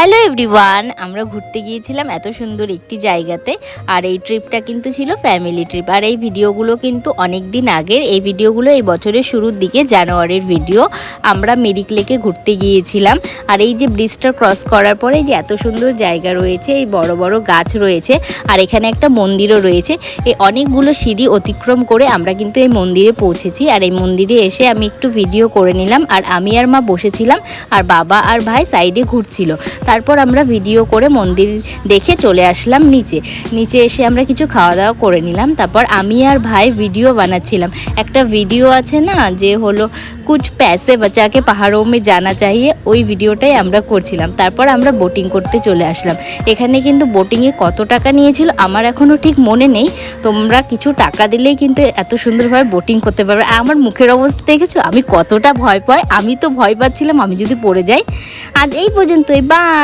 Hello everyone, আমরা ঘুরতে গিয়েছিলাম এত সুন্দর একটি জায়গাতে। আর এই ট্রিপটা কিন্তু ছিল ফ্যামিলি ট্রিপ। আর এই ভিডিওগুলো কিন্তু অনেক দিন আগের, এই ভিডিওগুলো এই বছরের শুরুর দিকে জানুয়ারির ভিডিও। আমরা মেরিক লেকে ঘুরতে গিয়েছিলাম। আর এই যে ব্রিজটা ক্রস করার পরে যে এত সুন্দর জায়গা রয়েছে, এই বড় বড় গাছ রয়েছে, আর এখানে একটা মন্দিরও রয়েছে। এই অনেকগুলো সিঁড়ি অতিক্রম করে আমরা কিন্তু এই মন্দিরে পৌঁছেছি। আর এই মন্দিরে এসে আমি একটু ভিডিও করে নিলাম। আর আমি আর মা বসেছিলাম, আর বাবা আর ভাই সাইডে ঘুরছিল। তারপর আমরা ভিডিও করে মন্দির দেখে চলে আসলাম নিচে এসে আমরা কিছু খাওয়া দাওয়া করে নিলাম। তারপর আমি আর ভাই ভিডিও বানাচ্ছিলাম। একটা ভিডিও আছে না যে হলো কুছ पैसे बचा के पहाड़ों में जाना चाहिए, ওই ভিডিওটাই আমরা করছিলাম। তারপর আমরা বোটিং করতে চলে আসলাম। এখানে কিন্তু বোটিংয়ে কত টাকা নিয়েছিল আমার এখনও ঠিক মনে নেই। তোমরা কিছু টাকা দিলেই কিন্তু এত সুন্দরভাবে বোটিং করতে পারবে। আর আমার মুখের অবস্থা দেখেছো, আমি কতটা ভয় পাই। আমি তো ভয় পাচ্ছিলাম আমি যদি পড়ে যাই। আজ এই পর্যন্তই, বাই।